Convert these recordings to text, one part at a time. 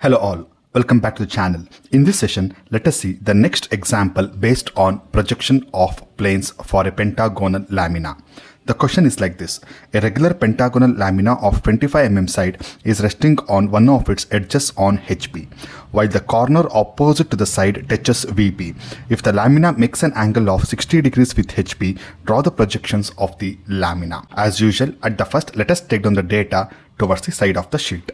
Hello all, welcome back to the channel. In this session, let us see the next example based on projection of planes for a pentagonal lamina. The question is like this. A regular pentagonal lamina of 25 mm side is resting on one of its edges on HP, while the corner opposite to the side touches VP. If the lamina makes an angle of 60 degrees with HP, draw the projections of the lamina. As usual, at the first, let us take down the data towards the side of the sheet.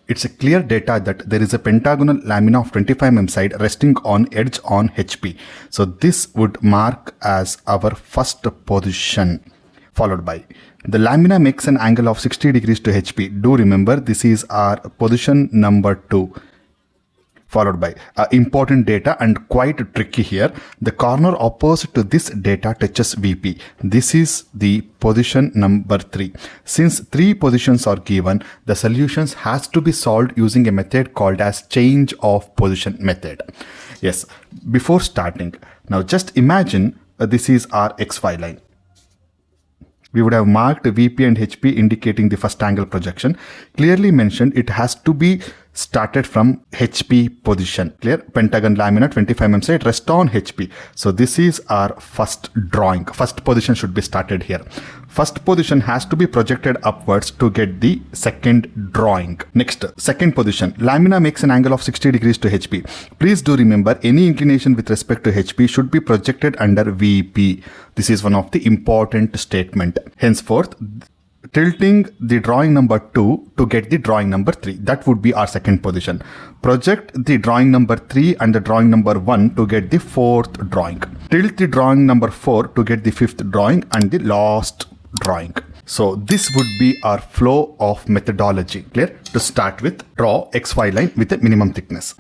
It's a clear data that there is a pentagonal lamina of 25 mm side resting on edge on HP. So this would mark as our first position, followed by the lamina makes an angle of 60 degrees to HP. Do remember this is our position number 2. Followed by important data and quite tricky here. The corner opposite to this data touches VP. This is the position number 3. Since 3 positions are given, the solutions has to be solved using a method called as change of position method. Yes, before starting, now just imagine this is our XY line. We would have marked VP and HP indicating the first angle projection. Clearly mentioned it has to be started from HP position. Clear? Pentagon lamina 25 mm side rest on HP. So this is our first drawing. First position should be started here. First position has to be projected upwards to get the second drawing. Next, second position. Lamina makes an angle of 60 degrees to HP. Please do remember any inclination with respect to HP should be projected under VP. This is one of the important statement. Henceforth, tilting the drawing number 2 to get the drawing number 3. That would be our second position. Project the drawing number 3 and the drawing number 1 to get the fourth drawing. Tilt the drawing number 4 to get the fifth drawing and the last drawing. So this would be our flow of methodology. Clear? To start with, draw XY line with a minimum thickness.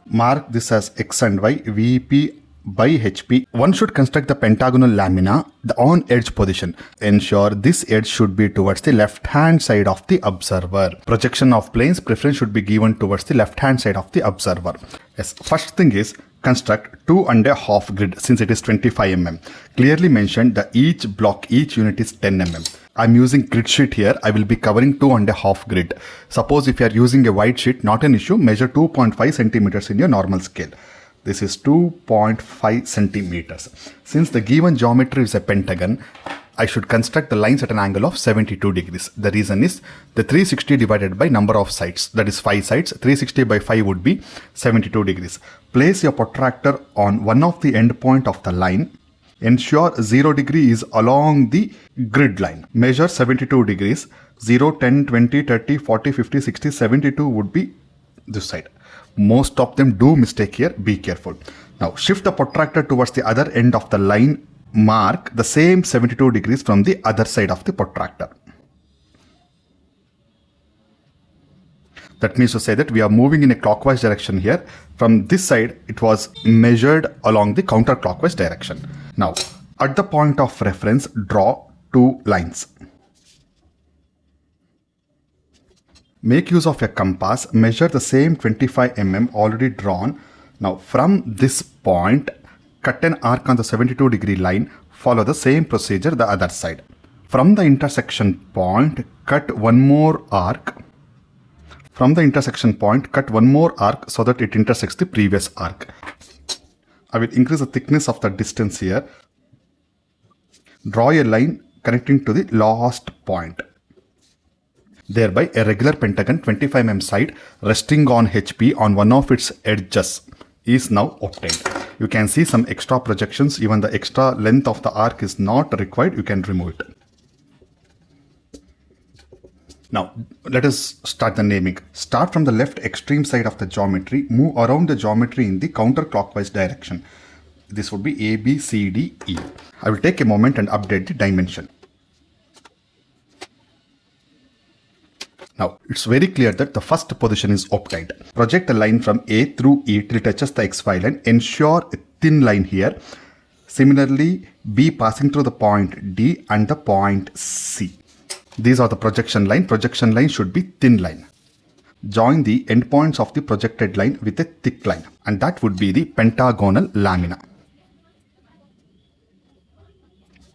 Mark this as X and Y, VP by HP. One should construct the pentagonal lamina on edge position. Ensure this edge should be towards the left hand side of the observer. Projection of planes preference should be given towards the left hand side of the observer. Yes, first thing is construct 2.5 grid since it is 25 mm. Clearly mentioned that each block, each unit is 10 mm. I'm using grid sheet here. I will be covering 2.5 grid. Suppose if you are using a wide sheet, not an issue, measure 2.5 centimeters in your normal scale. This is 2.5 centimeters. Since the given geometry is a pentagon, I should construct the lines at an angle of 72 degrees. The reason is the 360 divided by number of sides. That is 5 sides. 360 by 5 would be 72 degrees. Place your protractor on one of the end point of the line. Ensure 0 degree is along the grid line. Measure 72 degrees. 0, 10, 20, 30, 40, 50, 60, 72 would be this side. Most of them do mistake here. Be careful. Now shift the protractor towards the other end of the line. Mark the same 72 degrees from the other side of the protractor. That means to say that we are moving in a clockwise direction here. From this side, it was measured along the counterclockwise direction. Now, at the point of reference, draw 2 lines. Make use of a compass, measure the same 25 mm already drawn. Now from this point, cut an arc on the 72 degree line, follow the same procedure the other side. From the intersection point, cut one more arc. From the intersection point, cut one more arc so that it intersects the previous arc. I will increase the thickness of the distance here. Draw a line connecting to the last point. Thereby, a regular pentagon 25 mm side resting on HP on one of its edges is now obtained. You can see some extra projections. Even the extra length of the arc is not required. You can remove it. Now, let us start the naming. Start from the left extreme side of the geometry. Move around the geometry in the counterclockwise direction. This would be A, B, C, D, E. I will take a moment and update the dimension. Now, it's very clear that the first position is obtained. Project a line from A through E till it touches the XY line. Ensure a thin line here. Similarly, B passing through the point D and the point C. These are the projection line. Projection line should be thin line. Join the endpoints of the projected line with a thick line, and that would be the pentagonal lamina.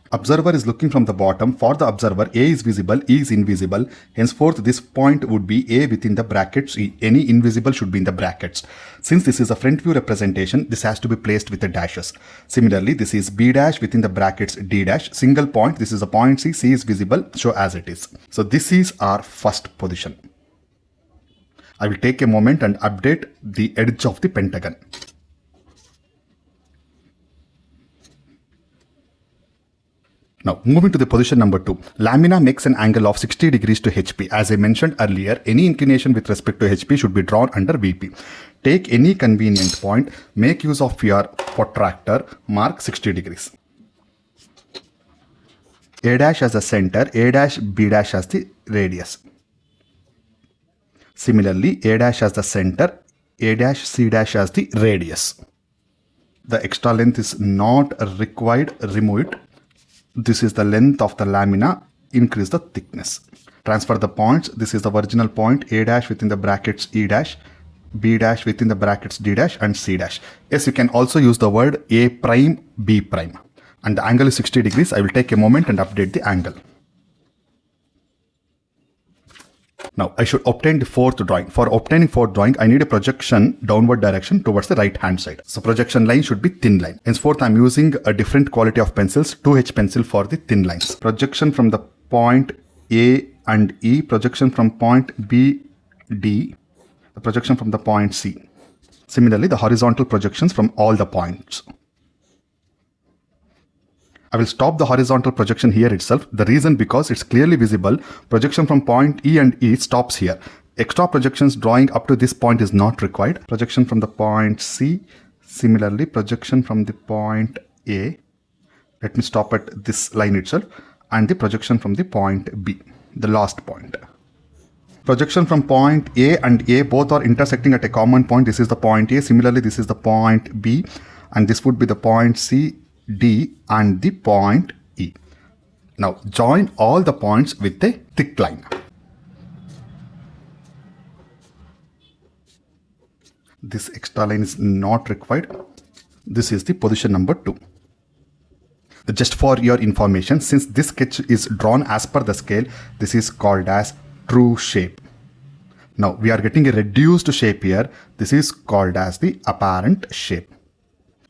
Observer is looking from the bottom. For the observer, A is visible, E is invisible. Henceforth, this point would be A within the brackets E. Any invisible should be in the brackets. Since this is a front view representation, this has to be placed with the dashes. Similarly, this is B dash within the brackets D dash. Single point, this is a point C. C is visible, show as it is. So this is our first position. I will take a moment and update the edge of the pentagon. Now, moving to the position number 2. Lamina makes an angle of 60 degrees to HP. As I mentioned earlier, any inclination with respect to HP should be drawn under VP. Take any convenient point, make use of your protractor, mark 60 degrees. A dash as the center, A dash, B dash as the radius. Similarly, A dash as the center, A dash, C dash as the radius. The extra length is not required, remove it. This is the length of the lamina, increase the thickness. Transfer the points. This is the original point, A dash within the brackets E dash, B dash within the brackets D dash, and C dash. Yes, you can also use the word A prime, B prime. And the angle is 60 degrees. I will take a moment and update the angle. Now, I should obtain the fourth drawing. For obtaining fourth drawing, I need a projection downward direction towards the right hand side. So projection line should be thin line. Henceforth, I'm using a different quality of pencils, 2H pencil for the thin lines. Projection from the point A and E, projection from point B, D, the projection from the point C. Similarly, the horizontal projections from all the points. I will stop the horizontal projection here itself. The reason because it's clearly visible. Projection from point E and E stops here. Extra projections drawing up to this point is not required. Projection from the point C. Similarly, projection from the point A. Let me stop at this line itself. And the projection from the point B, the last point. Projection from point A and A both are intersecting at a common point. This is the point A. Similarly, this is the point B. And this would be the point C, D, and the point E. Now join all the points with a thick line. This extra line is not required. This is the position number 2. Just for your information, since this sketch is drawn as per the scale, this is called as true shape. Now we are getting a reduced shape here. This is called as the apparent shape.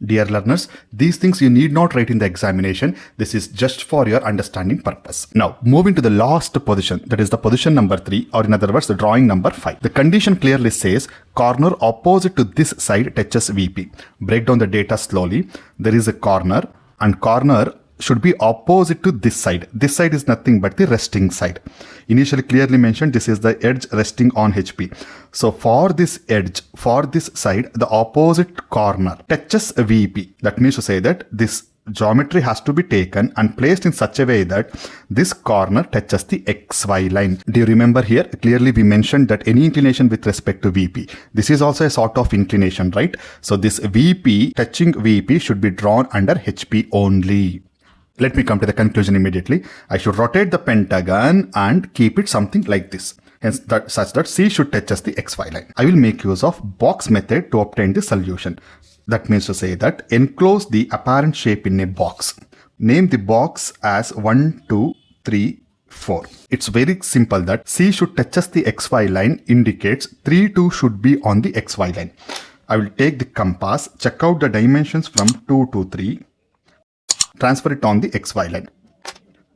Dear learners, these things you need not write in the examination. This is just for your understanding purpose. Now, moving to the last position, that is the position number 3, or in other words, the drawing number 5. The condition clearly says corner opposite to this side touches VP. Break down the data slowly. There is a corner, and corner should be opposite to this side. This side is nothing but the resting side. Initially clearly mentioned, this is the edge resting on HP. So for this edge, for this side, the opposite corner touches VP. That means to say that this geometry has to be taken and placed in such a way that this corner touches the XY line. Do you remember here? Clearly we mentioned that any inclination with respect to VP. This is also a sort of inclination, right? So this VP touching VP should be drawn under HP only. Let me come to the conclusion immediately. I should rotate the pentagon and keep it something like this. Hence, such that C should touch us the XY line. I will make use of box method to obtain the solution. That means to say that enclose the apparent shape in a box. Name the box as 1, 2, 3, 4. It's very simple that C should touch us the XY line indicates 3, 2 should be on the XY line. I will take the compass, check out the dimensions from 2 to 3. Transfer it on the XY line.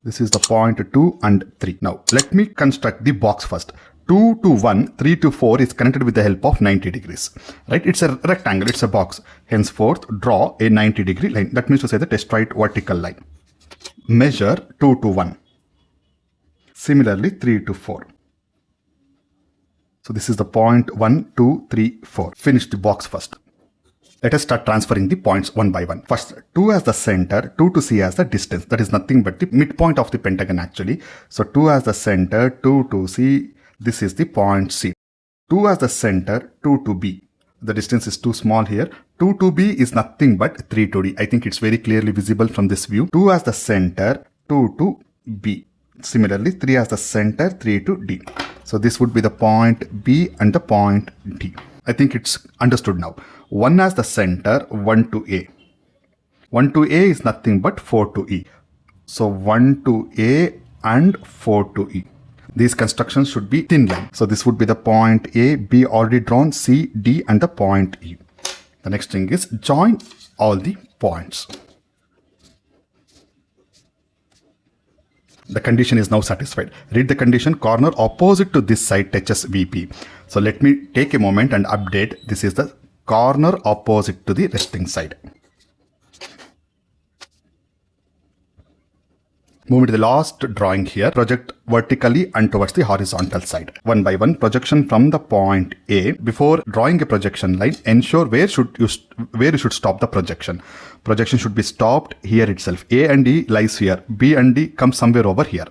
This is the point 2 and 3. Now, let me construct the box first. 2 to 1, 3 to 4 is connected with the help of 90 degrees. Right? It's a rectangle, it's a box. Henceforth, draw a 90 degree line. That means to say that a straight vertical line. Measure 2 to 1. Similarly, 3 to 4. So this is the point 1, 2, 3, 4. Finish the box first. Let us start transferring the points one by one. First, 2 as the center, 2 to C as the distance. That is nothing but the midpoint of the pentagon actually. So 2 as the center, 2 to C. This is the point C. 2 as the center, 2 to B. The distance is too small here. 2 to B is nothing but 3 to D. I think it's very clearly visible from this view. 2 as the center, 2 to B. Similarly, 3 as the center, 3 to D. So this would be the point B and the point D. I think it's understood now. 1 as the center, 1 to A. 1 to A is nothing but 4 to E. So 1 to A and 4 to E. These constructions should be thin line. So this would be the point A, B already drawn, C, D and the point E. The next thing is join all the points. The condition is now satisfied. Read the condition. Corner opposite to this side touches VP. So let me take a moment and update. This is the corner opposite to the resting side. Moving to the last drawing here, project vertically and towards the horizontal side. One by one, projection from the point A. Before drawing a projection line, ensure where you should stop the projection. Projection should be stopped here itself. A and E lies here. B and D come somewhere over here.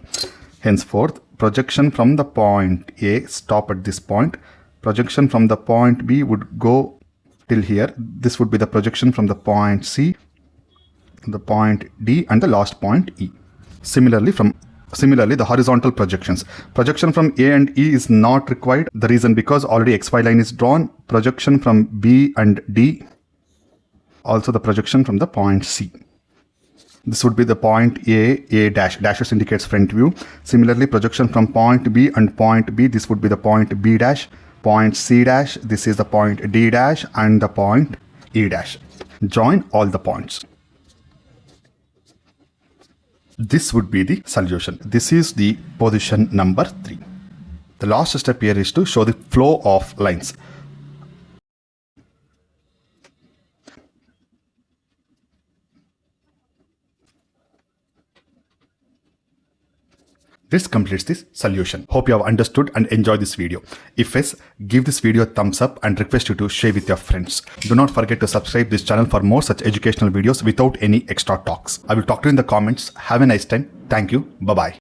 Henceforth, projection from the point A stop at this point. Projection from the point B would go till here. This would be the projection from the point C, the point D and the last point E. Similarly, the horizontal projections. Projection from A and E is not required. The reason because already XY line is drawn. Projection from B and D. Also the projection from the point C. This would be the point A dash. Dashes indicates front view. Similarly, projection from point B and point B. This would be the point B dash. Point C dash. This is the point D dash and the point E dash. Join all the points. This would be the solution. This is the position number 3. The last step here is to show the flow of lines. This completes this solution. Hope you have understood and enjoyed this video. If yes, give this video a thumbs up and request you to share with your friends. Do not forget to subscribe this channel for more such educational videos without any extra talks. I will talk to you in the comments. Have a nice time. Thank you. Bye-bye.